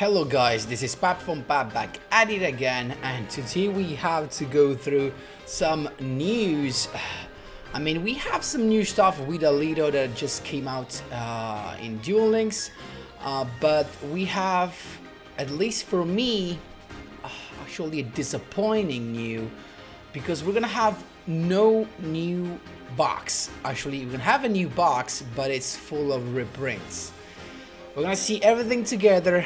Hello guys, this is Pat from Pat back at it again, and today we have to go through some news. We have some new stuff with Alito that just came out in Duel Links, but we have, at least for me, actually a disappointing new, because we're gonna have no new box. Actually, we're gonna have a new box, but it's full of reprints. We're gonna see everything together,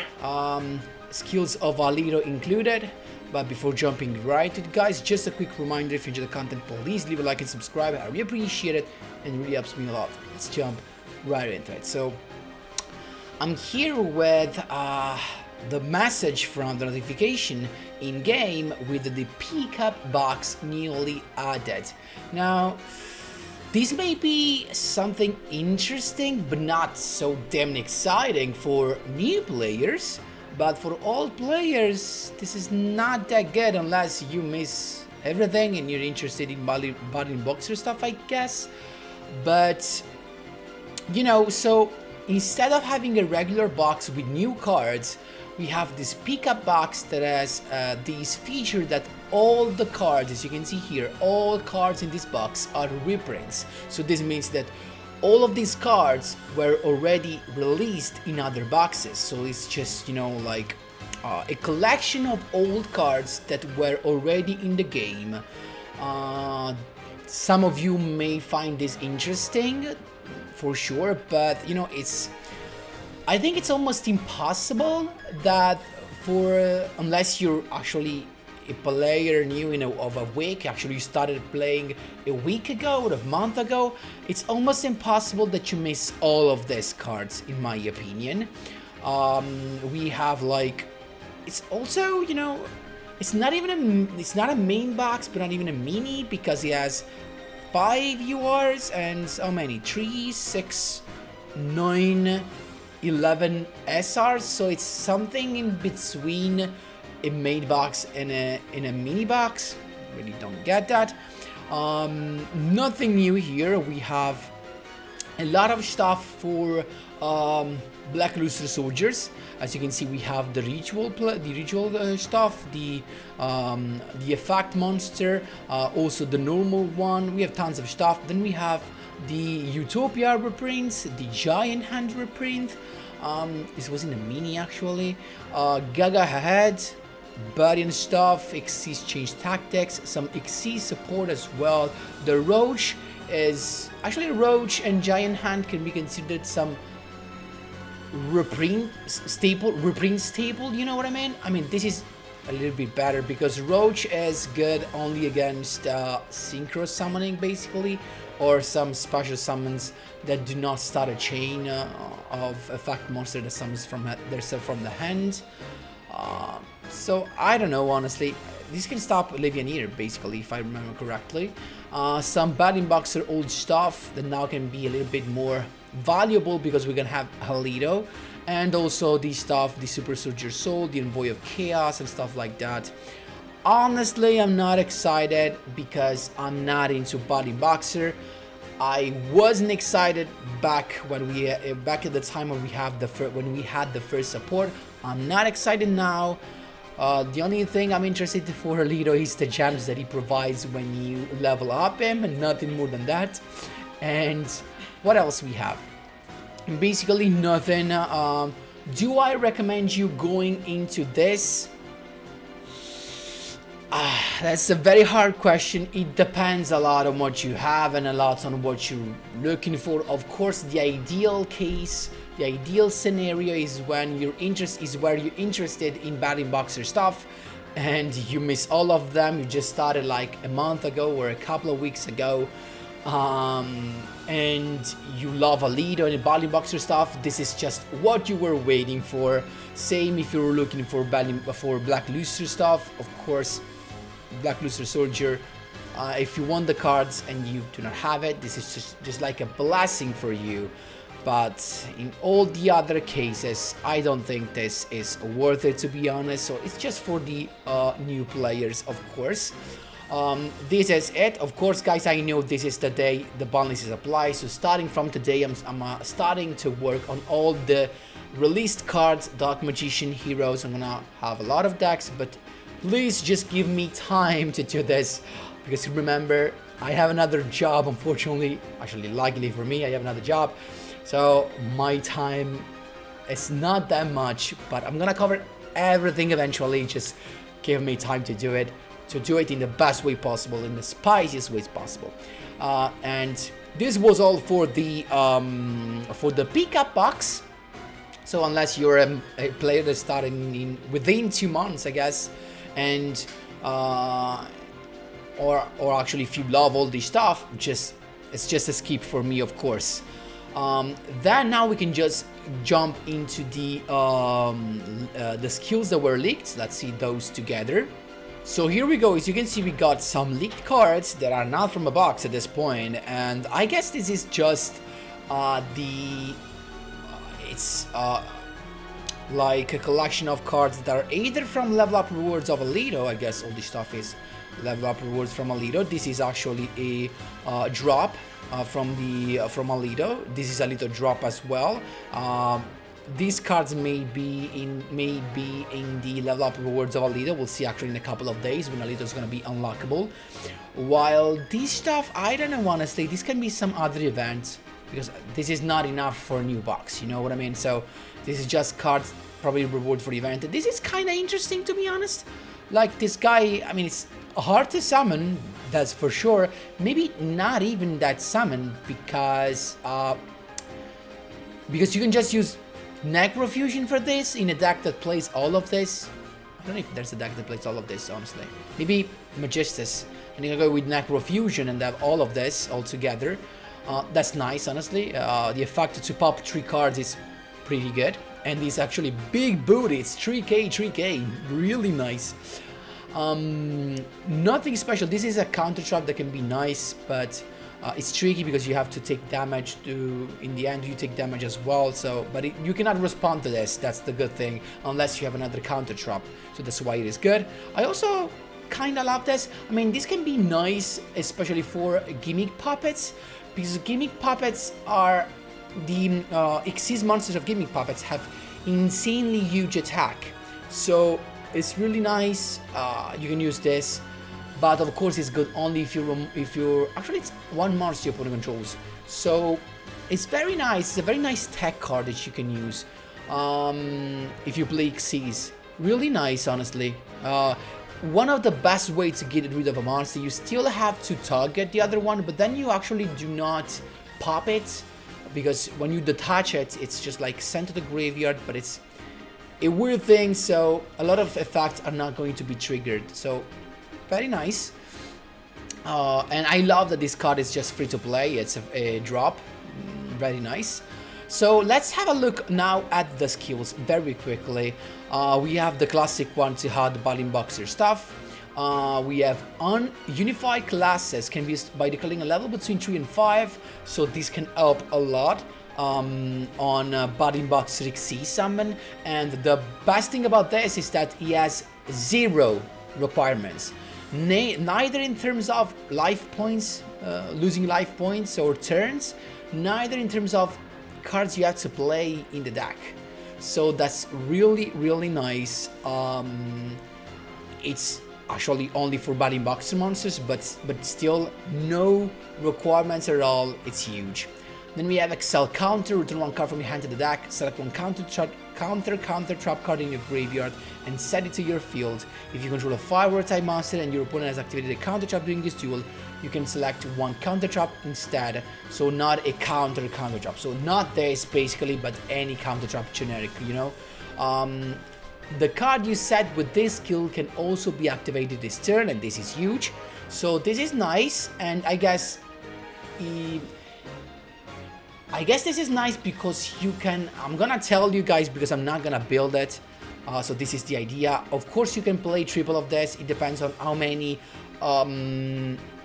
skills of Alito included. But before jumping right to it, guys, just a quick reminder: if you enjoy the content, please leave a like and subscribe. I really appreciate it, and it really helps me a lot. Let's jump right into it. So I'm here with the message from the notification in game with the pickup box newly added. Now, this may be something interesting, but not so damn exciting for new players. But for old players, this is not that good unless you miss everything and you're interested in button boxer stuff, I guess. But, you know, so instead of having a regular box with new cards, we have this pickup box that has this feature that all the cards, as you can see here, all cards in this box are reprints. So this means that all of these cards were already released in other boxes. So it's just, you know, like a collection of old cards that were already in the game. Some of you may find this interesting, for sure, but you know, I think it's almost impossible that unless you're actually a player new of a week, actually you started playing a week ago or a month ago, it's almost impossible that you miss all of these cards, in my opinion. We have like, it's also, you know, it's not a main box, but not even a mini, because it has 5 URs and how many? 3, 6, 9, 11 SRs, so it's something in between a main box and a mini box. Really don't get that. Nothing new here. We have a lot of stuff for Black Luster soldiers. As you can see, we have the ritual stuff, the effect monster, also the normal one. We have tons of stuff. Then we have the Utopia reprints, the Giant Hand reprint. This was in a mini actually. Gaga Ahead, Buddy and stuff, Xyz change tactics, some Xyz support as well. The Roach is actually, Roach and Giant Hand can be considered some reprint staple, you know what I mean? I mean, this is a little bit better because Roach is good only against synchro summoning basically, or some special summons that do not start a chain of effect monster that summons from themselves from the hand. So I don't know, honestly. This can stop Levianeer basically, if I remember correctly. Some Batting Boxer old stuff that now can be a little bit more valuable because we're gonna have Alito, and also the stuff, the Super Soldier Soul, the Envoy of Chaos and stuff like that. Honestly, I'm not excited because I'm not into Batting Boxer. I wasn't excited back when back at the time when we had the first support. I'm not excited now. The only thing I'm interested for Alito is the gems that he provides when you level up him, and nothing more than that. And what else we have? Basically nothing. Do I recommend you going into this? That's a very hard question. It depends a lot on what you have and a lot on what you're looking for. Of course, the ideal case, the ideal scenario is when where you're interested in Batting Boxer stuff and you miss all of them. You just started like a month ago or a couple of weeks ago, and you love Alito and Batting Boxer stuff. This is just what you were waiting for. Same if you were looking for Black Luster stuff, of course. Black Luster Soldier, if you want the cards and you do not have it, this is just like a blessing for you. But in all the other cases, I don't think this is worth it, to be honest. So it's just for the new players, of course. This is it. Of course, guys, I know this is the day the ban list is applied. So starting from today, I'm starting to work on all the released cards, Dark Magician, Heroes. I'm gonna have a lot of decks, but please just give me time to do this, because remember, I have another job, unfortunately. Actually, luckily for me, I have another job. So my time is not that much, but I'm gonna cover everything eventually. Just give me time to do it in the best way possible, in the spiciest ways possible. And this was all for the pickup box. So unless you're a player that's starting within 2 months, I guess, and or actually if you love all this stuff, it's just a skip for me, of course. Then now we can just jump into the skills that were leaked. Let's see those together. So here we go. As you can see, we got some leaked cards that are not from a box at this point, and I guess this is just it's like a collection of cards that are either from level up rewards of Alito. I guess all this stuff is level up rewards from Alito. This is actually a drop from Alito. This is a little drop as well. These cards may be in the level up rewards of Alito. We'll see actually in a couple of days when Alito is going to be unlockable. While this stuff, I don't know honestly, this can be some other event, because this is not enough for a new box, you know what I mean? So this is just cards probably reward for the event. This is kind of interesting, to be honest. Like this guy, I mean, it's hard to summon, that's for sure. Maybe not even that summon, because you can just use Necrofusion for this in a deck that plays all of this. I don't know if there's a deck that plays all of this, honestly. Maybe Magistus, and you can go with Necrofusion and have all of this all together. That's nice, honestly. The effect to pop 3 cards is pretty good, and it's actually big booty. It's 3k, really nice. Nothing special. This is a counter trap that can be nice, but it's tricky because you have to take damage in the end you take damage as well. So, but you cannot respond to this. That's the good thing, unless you have another counter trap. So that's why it is good. I also kind of love this. I mean, this can be nice, especially for gimmick puppets, because gimmick puppets are the Xyz monsters of gimmick puppets have insanely huge attack. So it's really nice. You can use this. But of course, it's good only if you're actually it's one monster your opponent controls. So it's very nice. It's a very nice tech card that you can use if you play Xyz. Really nice, honestly. One of the best ways to get rid of a monster, you still have to target the other one, but then you actually do not pop it, because when you detach it, it's just like sent to the graveyard. But it's a weird thing, so a lot of effects are not going to be triggered. So very nice. And I love that this card is just free to play. It's a drop. Very nice. So let's have a look now at the skills very quickly. We have the classic one to have the Balling Boxer stuff. We have unified classes can be used by declaring a level between 3 and 5. So this can help a lot on Balling Boxer Xyz summon. And the best thing about this is that he has 0 requirements. Neither in terms of life points, losing life points or turns, neither in terms of cards you have to play in the deck. So that's really, really nice. It's actually only for Balling Boxer monsters, but still no requirements at all. It's huge. Then we have Excel Counter. Return 1 card from your hand to the deck. Select 1 counter trap card in your graveyard and set it to your field. If you control a fire type monster and your opponent has activated a counter trap during this duel, you can select 1 counter trap instead. So not a counter trap. So not this basically, but any counter trap generic, you know. The card you set with this skill can also be activated this turn, and this is huge. So this is nice, and I guess this is nice because you can, I'm gonna tell you guys because I'm not gonna build it. So this is the idea. Of course you can play triple of this. It depends on how many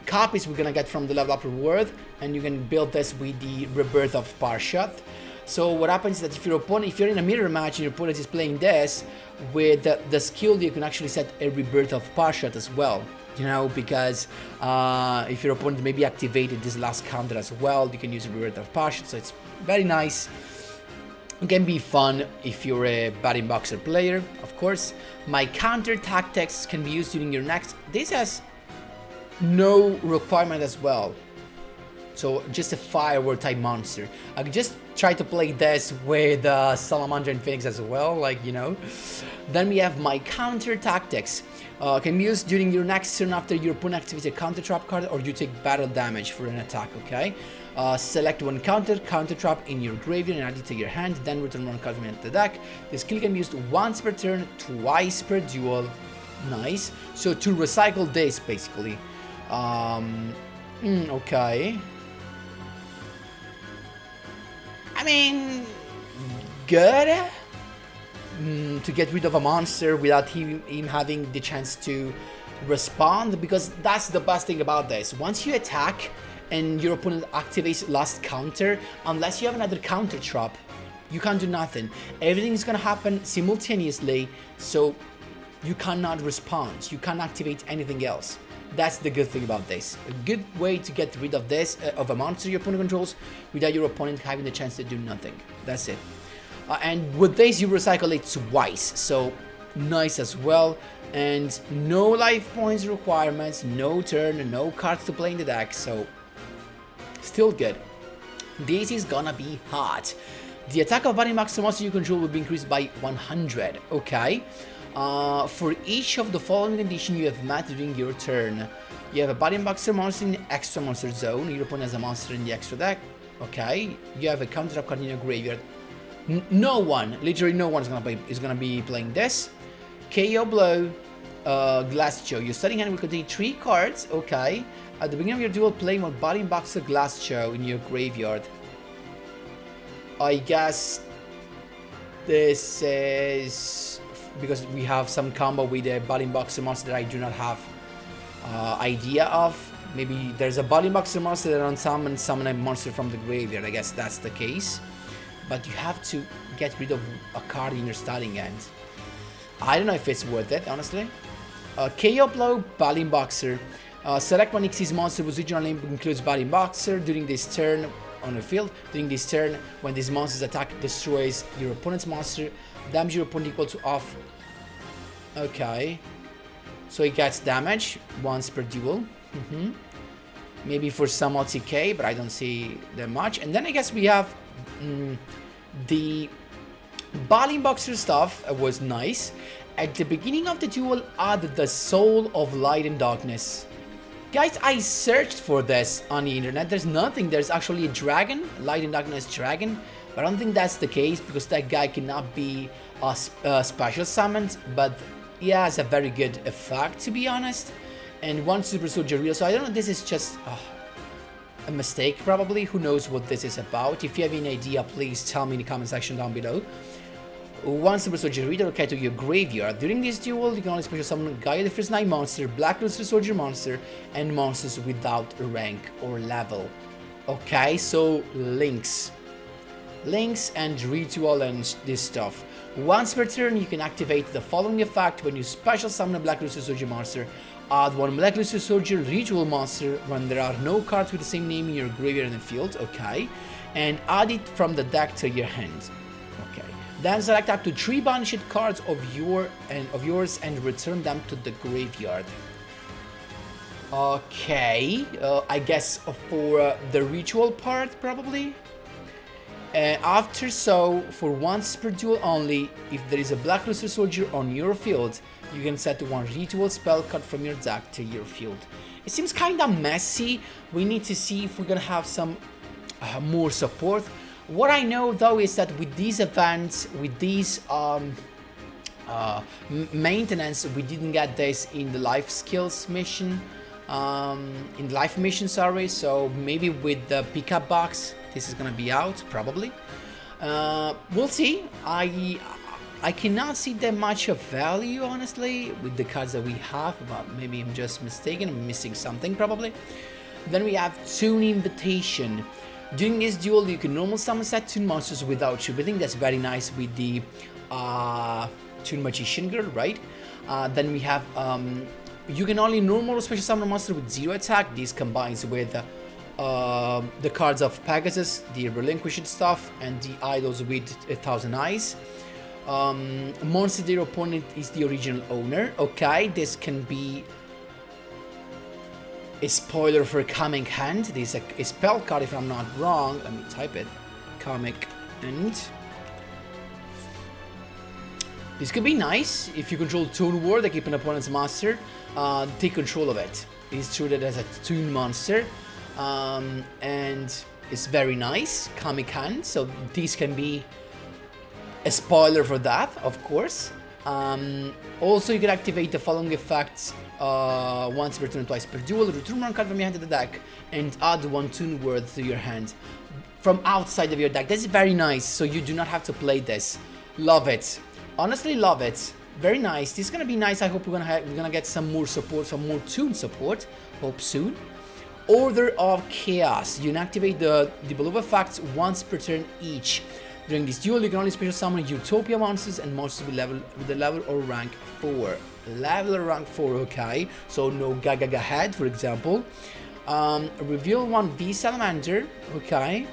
copies we're gonna get from the level up reward, and you can build this with the Rebirth of Parshat. So what happens is that if you're in a mirror match and your opponent is playing this, with the skill you can actually set a rebirth of Parshat as well. You know, because if your opponent maybe activated this last counter as well, you can use a rebirth of Parshat, so it's very nice. It can be fun if you're a batting boxer player, of course. My counter tactics can be used during your next. This has no requirement as well. So just a firework type monster. I could just try to play this with Salamander and Phoenix as well, like, you know. Then we have my counter tactics. Can be used during your next turn after your opponent activates a counter trap card or you take battle damage for an attack, okay? Select one counter trap in your graveyard and add it to your hand, then return one card from the deck. The skill can be used once per turn, twice per duel. Nice. So to recycle this, basically. Okay. I mean, good. To get rid of a monster without him having the chance to respond, because that's the best thing about this. Once you attack and your opponent activates last counter, unless you have another counter trap, you can't do nothing. Everything is gonna happen simultaneously, so you cannot respond. You can't activate anything else. That's the good thing about this. A good way to get rid of this, of a monster your opponent controls, without your opponent having the chance to do nothing. That's it. And with this, you recycle it twice, so nice as well. And no life points requirements, no turn, no cards to play in the deck, so still good. This is gonna be hot. The attack of batting boxer monster you control will be increased by 100, okay? For each of the following conditions you have met during your turn. You have a batting boxer monster in the extra monster zone, your opponent has a monster in the extra deck, okay? You have a counter trap card in your graveyard. No one, literally no one is gonna be playing this. KO blow, Glassjaw. Your starting hand will contain 3 cards, okay? At the beginning of your duel, play one batting boxer Glassjaw in your graveyard. I guess this is because we have some combo with a batting boxer monster that I do not have idea of. Maybe there's a batting boxer monster that on summon a monster from the graveyard. I guess that's the case. But you have to get rid of a card in your starting hand. I don't know if it's worth it, honestly. KO blow, batting boxer. Select one Xyz monster whose original name includes batting boxer during this turn on the field. During this turn, when this monster's attack destroys your opponent's monster, damage your opponent equal to off. Okay. So it gets damage once per duel. Maybe for some OTK, but I don't see that much. And then I guess we have the batting boxer stuff was nice. At the beginning of the duel, add the Soul of Light and Darkness. Guys, I searched for this on the internet. There's nothing. There's actually a dragon, Light and Darkness dragon, but I don't think that's the case because that guy cannot be special summoned. But he has a very good effect, to be honest. And one super soldier real. So I don't know. This is just a mistake, probably. Who knows what this is about? If you have any idea, please tell me in the comment section down below. One super soldier relocate to your graveyard. During this duel, you can only special summon Gaia the First Night monster, Black Luster Soldier monster, and monsters without rank or level. Okay, so links and ritual and this stuff. Once per turn, you can activate the following effect when you special summon a Black Luster Soldier monster. Add one Black Luster Soldier ritual monster when there are no cards with the same name in your graveyard and the field. Okay, and add it from the deck to your hand. Okay. Then select up to 3 banished cards of yours and return them to the graveyard. Okay, I guess for the ritual part probably. After so, for once per duel only, if there is a Black Luster Soldier on your field, you can set one ritual spell card from your deck to your field. It seems kinda messy. We need to see if we're gonna have some more support. What I know though is that with these events, with these maintenance, we didn't get this in the life skills mission, in the life mission, sorry. So maybe with the pickup box, this is gonna be out probably. We'll see. I cannot see that much of value honestly with the cards that we have, but maybe I'm just mistaken. I'm missing something probably. Then we have TOON Invitation. During this duel, you can normal summon set TOON monsters without you. I think that's very nice with the TOON Magician Girl, right? Then we have you can only normal or special summon a monster with 0 attack. This combines with the cards of Pegasus, the relinquished stuff, and the idols with 1,000 eyes. Monster their opponent is the original owner. Okay, this can be a spoiler for Comic Hand. This is a spell card if I'm not wrong. Let me type it. Comic Hand. This could be nice if you control TOON War, they keep an opponent's monster. Take control of it. It's treated as a TOON monster. And it's very nice. Comic Hand. So this can be a spoiler for that, of course. Also, you can activate the following effects once per turn, twice per duel. Return one card from your hand to the deck and add 1 TOON word to your hand from outside of your deck. That's very nice, so you do not have to play this. Love it. Honestly, love it. Very nice. This is gonna be nice. I hope we're gonna get some more support, some more TOON support. Hope soon. Order of Chaos. You can activate the below effects once per turn each. During this duel, you can only special summon Utopia monsters and monsters with a level or rank 4. Level or rank 4, okay. So no Gaga Head, for example. Reveal 1 V Salamander, okay.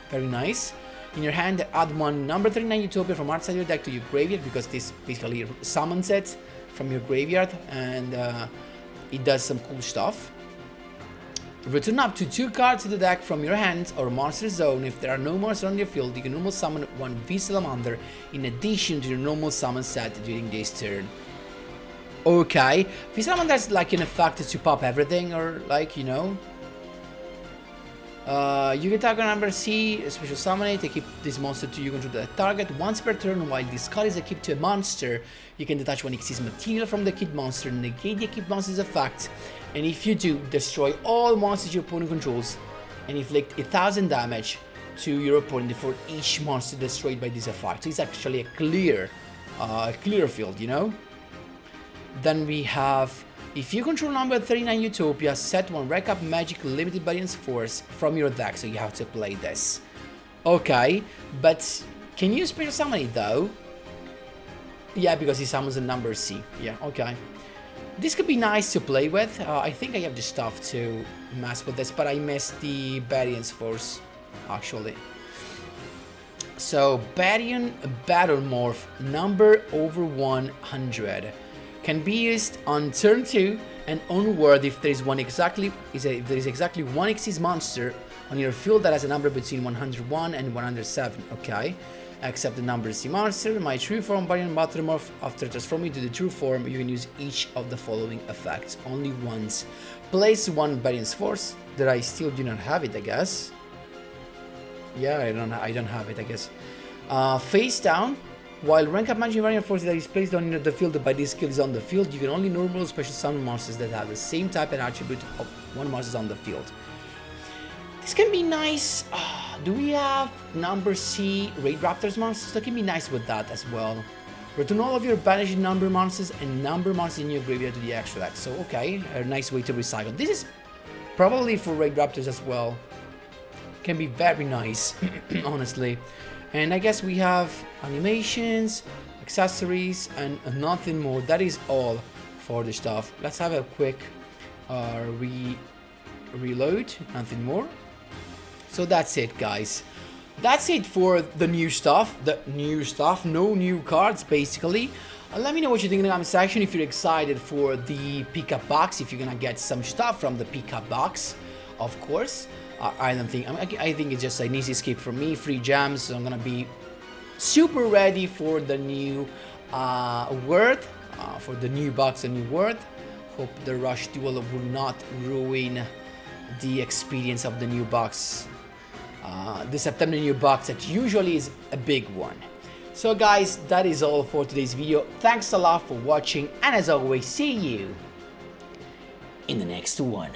Very nice. In your hand, add 1 number 39 Utopia from outside your deck to your graveyard, because this basically summons it from your graveyard, and it does some cool stuff. Return up to 2 cards to the deck from your hand or monster zone. If there are no monsters on your field, you can normal summon 1 V Salamander in addition to your normal summon set during this turn. Okay, V Salamander has like an effect to pop everything, or like, you know. You can target number C, special summon it, keep this monster to you control the target once per turn. While this card is equipped to a monster, you can detach 1 Xyz material from the kit monster, negate the equipped monster's effect, and if you do, destroy all monsters your opponent controls and inflict 1,000 damage to your opponent for each monster destroyed by this effect. So it's actually a clear field, you know. Then we have, if you control number 39 Utopia, set 1 Recap Magic Limited Variance Force from your deck, so you have to play this. Okay, but can you special summon it though? Yeah, because he summons a number C. Yeah, okay. This could be nice to play with. I think I have the stuff to mess with this, but I missed the Variance Force, actually. So, Baryon Battle Morph, number over 100. Can be used on turn 2 and onward if there is exactly 1 Xyz monster on your field that has a number between 101 and 107, okay? Except the number C monster, my true form Baryon Battle Morph. After transforming to the true form, you can use each of the following effects only once. Place 1 Variance Force, that I still do not have it, I guess. Yeah, I don't have it, I guess. Face down. While rank up magic variant force that is placed on the field by this skill is on the field, you can only normal or special summon monsters that have the same type and attribute of 1 monster on the field. This can be nice. Do we have number C Raid Raptors monsters? That can be nice with that as well. Return all of your banished number monsters and number monsters in your graveyard to the extra deck. So okay, a nice way to recycle. This is probably for Raid Raptors as well. Can be very nice, honestly. And I guess we have animations, accessories, and nothing more. That is all for the stuff. Let's have a quick reload, nothing more. So that's it, guys. That's it for the new stuff. No new cards, basically. Let me know what you think in the comment section. If you're excited for the pickup box, if you're gonna get some stuff from the pickup box, of course. I think it's just an easy escape for me, free gems, so I'm gonna be super ready for the new word, for the new box and new word. Hope the Rush Duel will not ruin the experience of the new box. The September new box that usually is a big one. So guys, that is all for today's video. Thanks a lot for watching, and as always, see you in the next one.